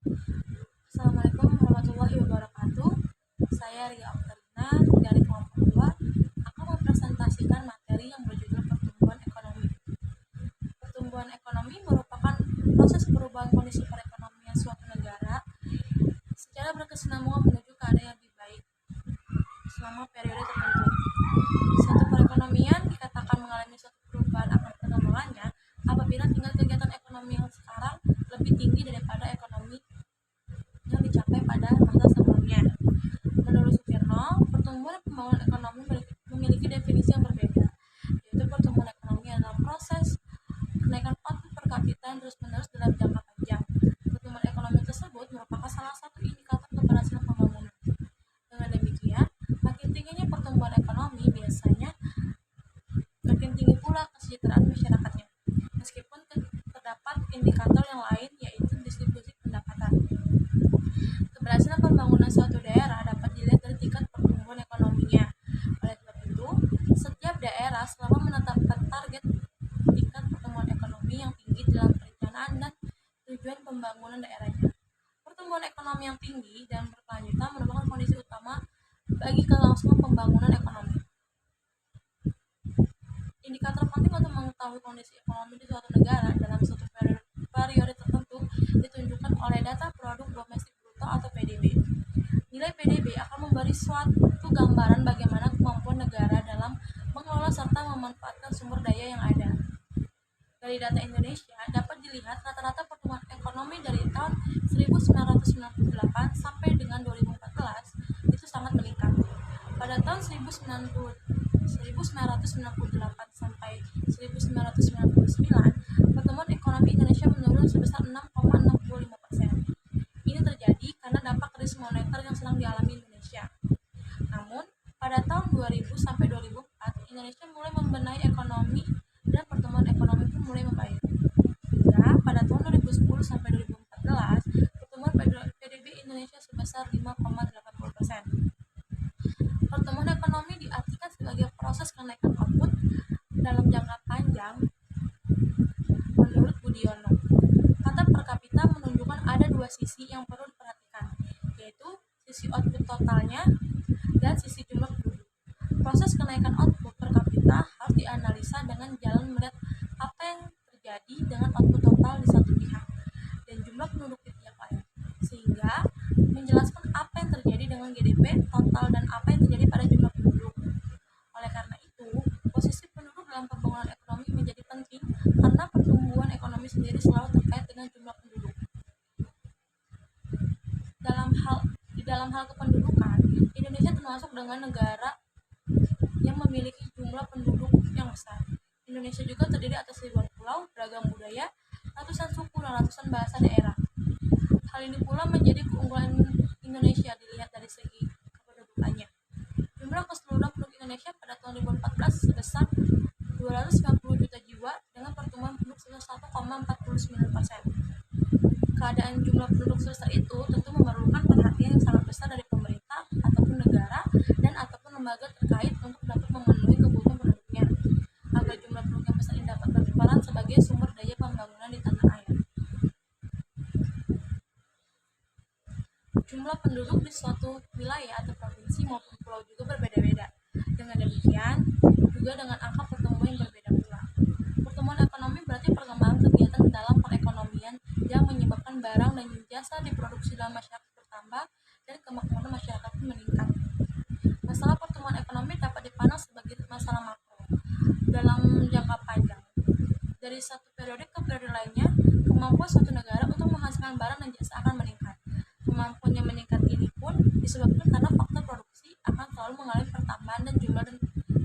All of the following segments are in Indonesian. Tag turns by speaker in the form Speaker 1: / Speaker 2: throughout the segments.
Speaker 1: Assalamualaikum warahmatullahi wabarakatuh. Saya Ria Oktarina dari kelompok 2 akan mempresentasikan materi yang berjudul pertumbuhan ekonomi. Pertumbuhan ekonomi merupakan proses perubahan kondisi perekonomian suatu negara secara berkesinambungan menuju keadaan yang lebih baik selama periode tertentu. Suatu perekonomian dikatakan mengalami suatu perubahan akan perkembangannya apabila tingkat kegiatan ekonomi yang sekarang lebih tinggi daripada ekonomi yang dicapai pada masa sebelumnya. Menurut Sutirno, pertumbuhan dan pembangunan ekonomi memiliki definisi yang berbeda, yaitu pertumbuhan ekonomi adalah proses kenaikan output per kapita yang terus-menerus dalam jangka panjang. Pertumbuhan ekonomi tersebut merupakan salah satu indikator keberhasilan pembangunan. Dengan demikian, makin tingginya pertumbuhan ekonomi biasanya makin tinggi pula kesejahteraan masyarakatnya. Meskipun terdapat indikator yang lain, yaitu distribusi pendapatan. Keberhasilan pembangunan suatu daerah dapat dilihat dari tingkat pertumbuhan ekonominya. Oleh sebab itu, setiap daerah selalu menetapkan target tingkat pertumbuhan ekonomi yang tinggi dalam perencanaan dan tujuan pembangunan daerahnya. Pertumbuhan ekonomi yang tinggi dan berkelanjutan merupakan kondisi utama bagi kelangsungan pembangunan ekonomi. Indikator penting untuk mengetahui kondisi ekonomi di suatu negara dalam suatu periode tertentu ditunjukkan oleh data produk domestik bruto atau PDB. Nilai PDB akan memberi suatu gambaran bagaimana kemampuan negara dalam mengelola serta memanfaatkan sumber daya yang ada. Dari data Indonesia dapat dilihat rata-rata pertumbuhan ekonomi dari tahun 1998 sampai dengan 2014 itu sangat meningkat. Pada tahun 1998 sampai 1999, pertumbuhan ekonomi Indonesia menurun sebesar 6,65%. Ini terjadi karena dampak krisis moneter yang sedang dialami Indonesia. Namun, pada tahun 2000 sampai 2004, Indonesia mulai membenahi ekonomi dan pertumbuhan ekonomi pun mulai membaik. Hingga pada tahun 2010 sampai 2014, pertumbuhan PDB Indonesia sebesar 5,80%. Pertumbuhan ekonomi diartikan sebagai proses kenaikan output dalam jangka panjang. Menurut Budiono, kata per kapita menunjukkan ada dua sisi yang perlu diperhatikan, yaitu sisi output totalnya dan sisi jumlah penduduk. Proses kenaikan output per kapita harus dianalisa dengan jalan melihat apa yang terjadi dengan output total di satu pihak dan jumlah penduduk di pihak lain, sehingga menjelaskan apa yang terjadi dengan GDP total dan apa yang terjadi pada jumlah penduduk. Oleh karena itu, posisi penduduk dalam pembangunan ekonomi menjadi penting karena pertumbuhan ekonomi sendiri selalu terkait dengan jumlah penduduk. Di dalam hal kependudukan, Indonesia termasuk dengan negara yang memiliki jumlah penduduk yang besar. Indonesia juga terdiri atas ribuan pulau, beragam budaya, ratusan suku dan ratusan bahasa daerah. Hal ini pula menjadi keunggulan Indonesia dilihat dari segi kependudukannya. Jumlah keseluruhan penduduk Indonesia pada tahun 2014 sebesar 290 juta jiwa dengan pertumbuhan penduduk sebesar 1,49%. Keadaan jumlah penduduk sebesar itu tentu memerlukan perhatian yang sangat besar dari pemerintah ataupun negara dan ataupun lembaga terkait untuk dapat memenuhi kebutuhan penduduknya, agar jumlah penduduk yang besar ini dapat berperan sebagai sumber daya pembangunan di tanah air. Jumlah penduduk di suatu wilayah atau provinsi maupun pulau juga berbeda-beda. Dengan demikian, juga dengan angka pertumbuhan yang berbeda pula. Pertumbuhan ekonomi berarti perkembangan kegiatan dalam perekonomian yang menyebabkan barang dan jasa diproduksi dalam masyarakat bertambah dan kemakmuran masyarakat pun meningkat. Masalah pertumbuhan ekonomi dapat dipandang sebagai masalah makro dalam jangka panjang. Dari satu periode ke periode lainnya, kemampuan suatu negara untuk menghasilkan barang dan jasa akan meningkat. Kemampuan yang meningkat ini pun disebabkan karena faktor produksi akan selalu mengalami pertambahan dan jumlah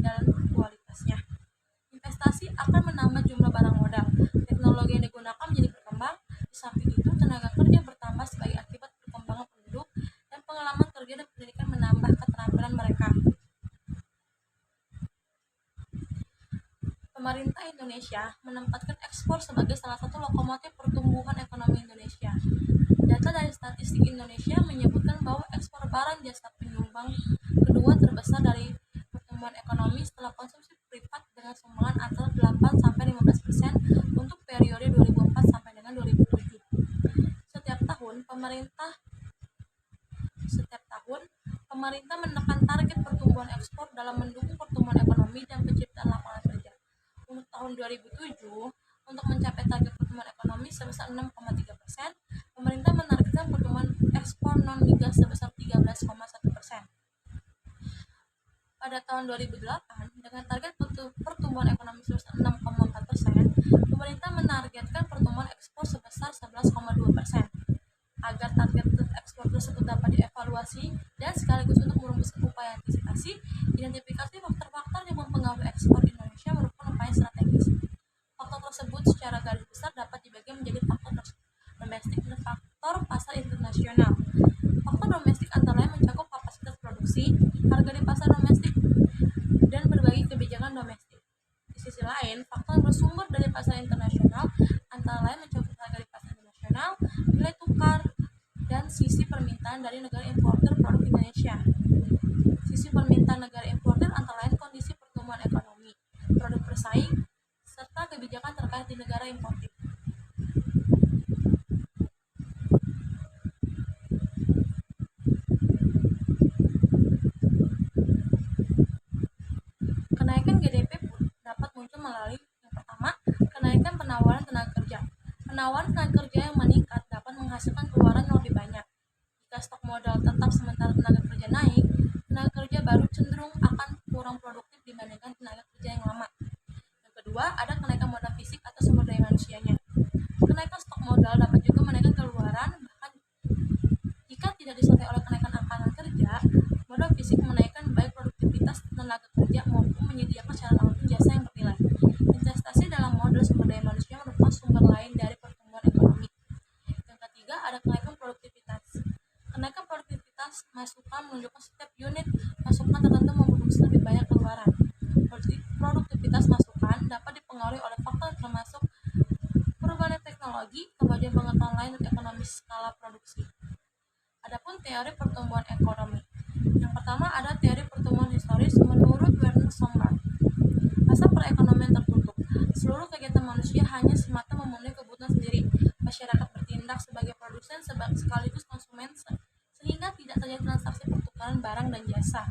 Speaker 1: dan kualitasnya. Investasi akan menambah jumlah barang modal. Teknologi yang digunakan menjadi berkembang. Di samping itu, tenaga kerja bertambah sebagai akibat perkembangan penduduk dan pengalaman kerja dan pendidikan menambah keterampilan mereka. Pemerintah Indonesia menempatkan ekspor sebagai salah satu lokomotif pertumbuhan ekonomi Indonesia. Data dari Statistik Indonesia menyebutkan bahwa ekspor barang jasa penyumbang kedua terbesar dari pertumbuhan ekonomi setelah konsumsi privat dengan sumbangan antara 8-15% untuk periode 2004 sampai dengan 2007. Setiap tahun, pemerintah setiap tahun, pemerintah menekan target pertumbuhan ekspor dalam mendukung pertumbuhan ekonomi dan penciptaan lapangan kerja. Untuk tahun 2007, untuk mencapai target pertumbuhan ekonomi sebesar 6,3%, pemerintah menargetkan pertumbuhan ekspor non-migas sebesar 13,1%. Pada tahun 2008, dengan target pertumbuhan ekonomi sebesar 6,4%, pemerintah menargetkan pertumbuhan ekspor sebesar 11,2%. Agar target ekspor tersebut dapat dievaluasi dan sekaligus untuk merumuskan upaya antisipasi, identifikasi faktor-faktor yang mempengaruhi ekspor Indonesia merupakan upaya strategis. Faktor tersebut secara garis besar dapat dibagi menjadi faktor domestik dan faktor pasar internasional. Faktor domestik antara lain mencakup kapasitas produksi, harga di pasar domestik, dan berbagai kebijakan domestik. Di sisi lain, faktor bersumber dari pasar internasional antara lain mencakup harga di pasar internasional, nilai tukar, dan sisi permintaan dari negara importer produk Indonesia. Sisi permintaan negara importer antara lain kondisi pertumbuhan ekonomi, produk bersaing, serta kebijakan terkait di negara importer. Kenaikan GDP pun dapat muncul melalui yang pertama, kenaikan penawaran tenaga kerja. Penawaran tenaga kerja yang meningkat dapat menghasilkan keluaran yang lebih banyak. Jika stok modal tetap sementara tenaga kerja naik, tenaga kerja baru cenderung akan kurang produktif dibandingkan tenaga kerja yang lama. Yang kedua, ada kenaikan modal fisik atau sumber daya manusianya. Kenaikan stok modal dapat juga menaikkan keluaran, bahkan jika tidak disertai oleh kenaikan angkatan kerja, modal fisik menaikkan baik produktivitas tenaga kerja maupun menyediakan secara langsung jasa yang bernilai. Investasi dalam modal sumber daya manusia merupakan sumber lain dari pertumbuhan ekonomi. Yang ketiga, ada kenaikan produktivitas. Kenaikan produktivitas masukan menunjukkan setiap unit masukan tertentu memproduksi lebih banyak keluaran. Produktivitas masukan dapat dipengaruhi oleh faktor termasuk perubahan teknologi, kemajuan pengetahuan lain, dan ekonomi skala produksi. Adapun teori pertumbuhan ekonomi. Yang pertama ada teori pertumbuhan historis menurut Werner Sombart. Masa perekonomian tertutup. Seluruh kegiatan manusia hanya semata memenuhi kebutuhan sendiri. Masyarakat bertindak sebagai produsen sekaligus konsumen sehingga tidak terjadi transaksi pertukaran barang dan jasa.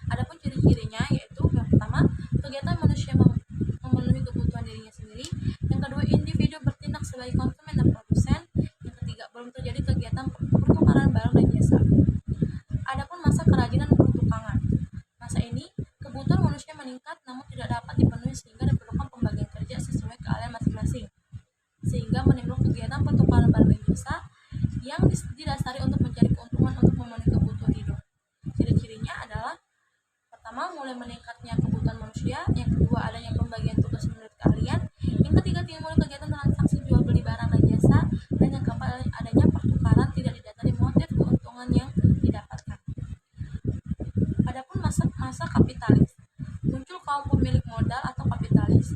Speaker 1: Adapun ciri-cirinya yaitu yang pertama, kegiatan manusia memenuhi kebutuhan dirinya sendiri. Yang kedua, individu bertindak sebagai konsumen dan produsen. Yang ketiga, belum terjadi kegiatan pertukaran barang dan jasa. Adapun masa kerajinan pertukangan. Masa ini, kebutuhan manusia meningkat namun tidak dapat dipenuhi sehingga diperlukan pembagian kerja sesuai keahlian masing-masing. Sehingga menimbulkan kegiatan pertukaran barang dan jasa yang didasari untuk mencari keuntungan untuk memenuhi kebutuhan hidup. Ciri-cirinya adalah pertama, mulai meningkatnya kebutuhan manusia. Yang kedua, adanya pembagian tugas menurut keahlian. Yang ketiga, timbul kegiatan transaksi jual beli barang dan jasa. Dan yang keempat, adanya pertukaran tidak didasari motif keuntungan yang didapatkan. Adapun masa kapitalis. Muncul kaum pemilik modal atau kapitalis.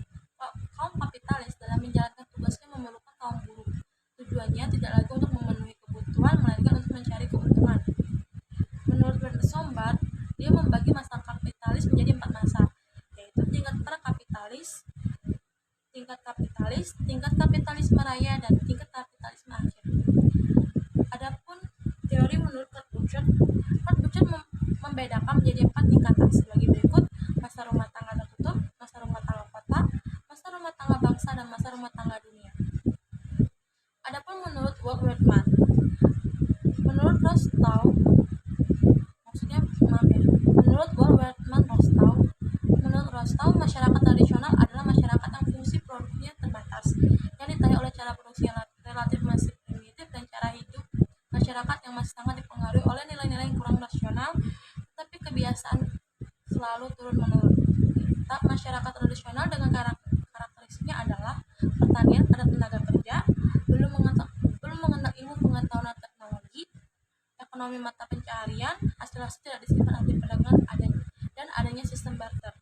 Speaker 1: Kaum kapitalis dalam menjalankan tugasnya memerlukan kaum buruh. Tujuannya tidak lagi untuk memenuhi kebutuhan, melainkan untuk mencari keuntungan. Menurut Werner Sombart, dia membagi masa kapitalis menjadi 4 masa, yaitu tingkat prakapitalis, tingkat kapitalisme raya, dan tingkat kapitalisme akhir. Adapun teori menurut Kurt Buchert membedakan menjadi 4 tingkatan sebagai berikut: masa rumah tangga tertutup, masa rumah tangga kota, masa rumah tangga bangsa, dan masa rumah tangga dunia. Adapun menurut Wertman, menurut Rostow, menurut Rostow, masyarakat tradisional adalah masyarakat yang fungsi produknya terbatas, yang ditarik oleh cara produksi yang relatif masih primitif dan cara hidup masyarakat yang masih sangat dipengaruhi oleh nilai-nilai yang kurang rasional, tetapi kebiasaan selalu turun-menurun. Masyarakat tradisional dengan karakteristiknya adalah pertanian pada tenaga kerja, belum mengenal ilmu pengetahuan teknologi, ekonomi mata pencaharian, hasil-hasil tidak disimpan anti perdagangan dan adanya sistem barter.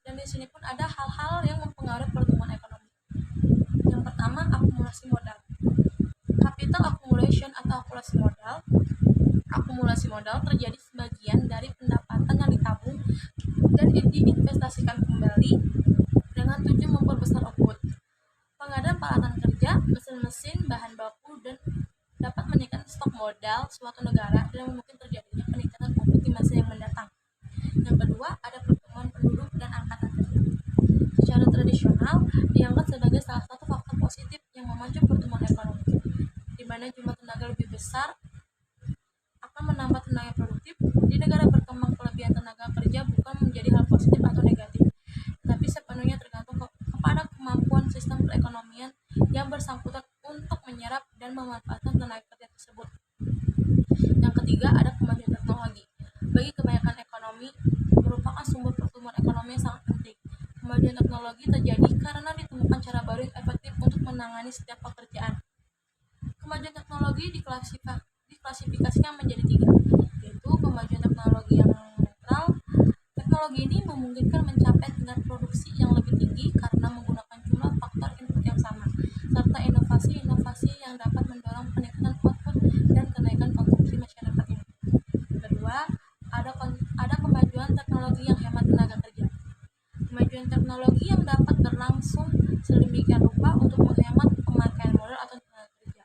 Speaker 1: Dan di sini pun ada hal-hal yang mempengaruhi pertumbuhan ekonomi. Yang pertama, akumulasi modal. Capital accumulation atau akumulasi modal terjadi sebagian dari pendapatan yang ditabung dan diinvestasikan kembali dengan tujuan memperbesar output. Pengadaan peralatan kerja, mesin-mesin, bahan baku, dan dapat meningkatkan stok modal suatu negara dan memungkinkan terjadinya peningkatan output di masa yang mendatang. Yang kedua, ada pertumbuhan penduduk dan angkatan kerja. Secara tradisional, dianggap sebagai salah satu faktor positif yang memacu pertumbuhan ekonomi, di mana jumlah tenaga lebih besar akan menambah tenaga produktif. Di negara berkembang, kelebihan tenaga kerja bukan menjadi hal positif atau negatif, tapi sepenuhnya tergantung kepada kemampuan sistem perekonomian yang bersangkutan untuk menyerap dan memanfaatkan tenaga kerja tersebut. Yang ketiga, ada kemajuan teknologi. Bagi kebanyakan ekonomi, merupakan sumber pertumbuhan ekonomi yang sangat penting. Kemajuan teknologi terjadi karena ditemukan cara baru yang efektif untuk menangani setiap pekerjaan. Kemajuan teknologi diklasifikasikan menjadi tiga, yaitu kemajuan teknologi yang netral. Teknologi ini memungkinkan mencapai tingkat produksi yang lebih tinggi karena menggunakan jumlah faktor input yang sama, serta inovasi-inovasi yang dapat mendorong peningkatan output dan kenaikan konsumsi masyarakat ini. Kedua, ada kemajuan teknologi yang hemat tenaga kerja. Kemajuan teknologi yang dapat berlangsung sedemikian rupa untuk menghemat pemakaian modal atau tenaga kerja,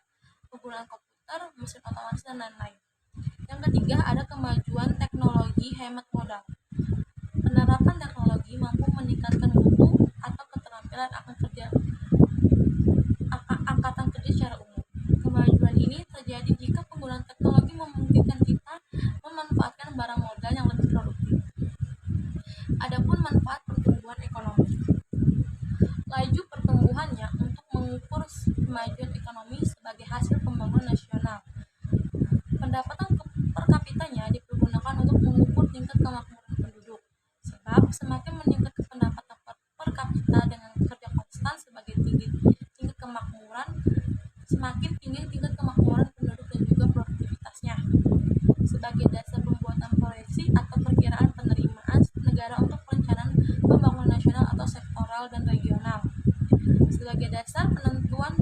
Speaker 1: penggunaan komputer, mesin otomatis, dan lain-lain. Yang ketiga, ada kemajuan teknologi hemat modal. Penerapan teknologi mampu meningkatkan mutu atau keterampilan angkatan kerja secara umum. Kemajuan ini terjadi jika penggunaan teknologi memungkinkan kita memanfaatkan barang modal yang lebih produktif. Adapun manfaat pertumbuhan ekonomi. Laju pertumbuhannya untuk mengukur kemajuan ekonomi sebagai hasil pembangunan nasional. Pendapatan per kapitanya dipergunakan untuk mengukur tingkat kemakmuran penduduk. Sebab semakin meningkat pendapatan per kapita dengan kerja konstan sebagai tingkat kemakmuran, semakin tinggi tingkat kemakmuran penduduk dan juga produktivitasnya. Sebagai dasar pembuatan proyeksi atau perkiraan penerimaan negara untuk perencanaan pembangunan nasional atau sektoral dan regional. Sebagai dasar penentuan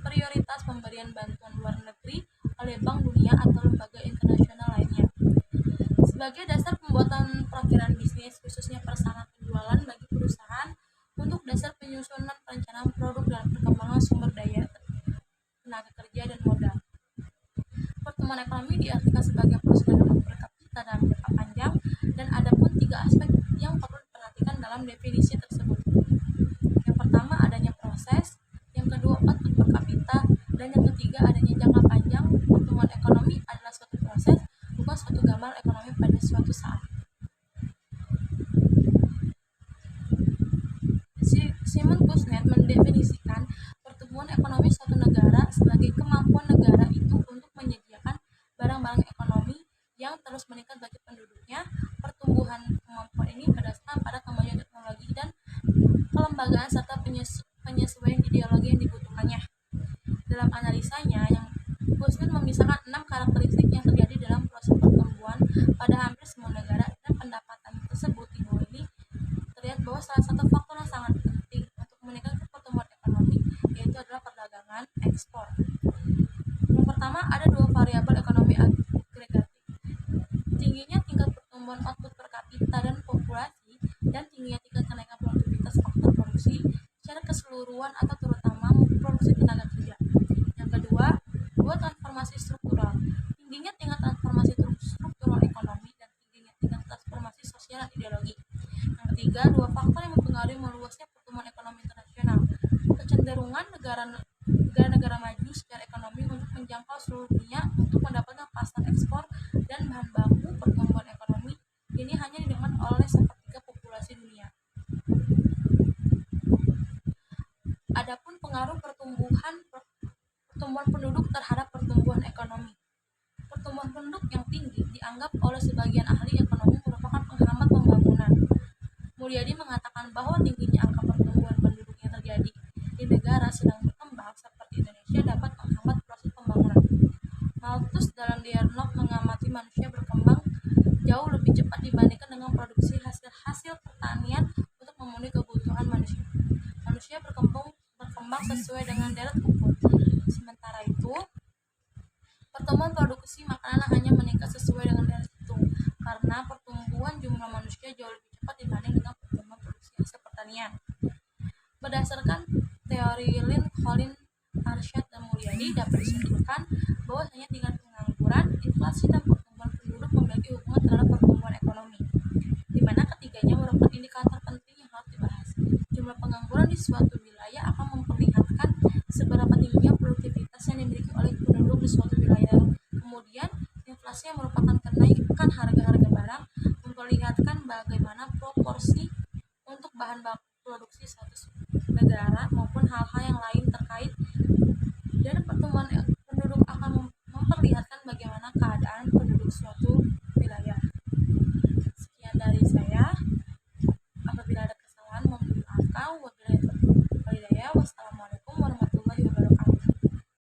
Speaker 1: prioritas pemberian bantuan luar negeri oleh Bank Dunia atau lembaga internasional lainnya. Sebagai dasar pembuatan perakiraan bisnis, khususnya persamaan penjualan bagi perusahaan, untuk dasar penyusunan perencanaan produk dan perkembangan sumber daya tenaga kerja dan modal. Pertumbuhan ekonomi diartikan sebagai proses peningkatan per kapita dalam jangka panjang, dan ada pun tiga aspek yang perlu diperhatikan dalam definisi tersebut. Yang pertama, adanya proses, yang kedua, output per kapita, dan yang ketiga, adanya jangka panjang. Pertumbuhan ekonomi adalah suatu proses, bukan suatu gambar ekonomi pada suatu saat. Simon Kuznets mendefinisikan pertumbuhan ekonomi suatu negara sebagai kemampuan negara itu untuk menyediakan barang-barang ekonomi yang terus meningkat bagi penduduknya. Pertumbuhan kemampuan ini berdasarkan pada kemajuan teknologi dan kelembagaan serta penyesuaian ideologi yang dibutuhkannya. Dalam analisanya, yang Kuznets memisahkan 6 karakteristik yang terjadi dalam proses pertumbuhan pada hampir semua negara, dan pendapatan tersebut di bawah ini terlihat bahwa salah satu faktor yang sangat penting untuk meningkatkan pertumbuhan ekonomi yaitu adalah perdagangan ekspor. Yang pertama, ada dua variabel ekonomi agregatif. Tingginya tingkat pertumbuhan output per kapita dan populasi, dan tingginya tingkat kenaikan produktivitas faktor produksi secara keseluruhan atau terutama produksi tenaga kerja. Yang kedua, dua transformasi struktural. Tingginya tingkat transformasi struktural ekonomi dan tingginya tingkat transformasi sosial dan ideologi. Yang ketiga, dua faktor yang mempengaruhi meluasnya pertumbuhan ekonomi internasional. Kecenderungan negara-negara maju secara ekonomi untuk menjangkau seluruh dunia untuk mendapatkan pasar ekspor dan bahan baku. Pertumbuhan ekonomi ini hanya dinikmati oleh sepertiga populasi dunia. Adapun pengaruh pertumbuhan penduduk terhadap pertumbuhan ekonomi. Pertumbuhan penduduk yang tinggi dianggap oleh sebagian ahli ekonomi merupakan penghambat pembangunan. Mulyadi mengatakan bahwa tingginya angka pertumbuhan penduduk yang terjadi di negara sedang berkembang seperti Indonesia dapat menghambat proses pembangunan. Malthus dalam dialog mengamati manusia berkembang jauh lebih cepat dibandingkan dengan produksi hasil pertanian untuk memenuhi kebutuhan manusia. Manusia berkembang sesuai dengan deret ukur. Sementara itu, pertumbuhan produksi makanan hanya meningkat sesuai dengan deret itu, karena pertumbuhan jumlah manusia jauh lebih cepat pertanian. Berdasarkan teori Lincoln, Arsyad, dan Mulyadi, dapat disimpulkan bahwasanya dengan pengangguran, inflasi, dan pertumbuhan penduduk memiliki hubungan terhadap pertumbuhan ekonomi, di mana ketiganya merupakan indikator penting yang harus dibahas. Jumlah pengangguran di suatu wilayah akan memperlihatkan seberapa tingginya produktivitas yang dimiliki oleh penduduk di suatu wilayah. Kemudian, inflasi yang merupakan kenaikan harga-harga barang memperlihatkan bagaimana proporsi untuk bahan baku produksi suatu negara maupun hal-hal yang lain terkait. Dan pertumbuhan penduduk akan memperlihatkan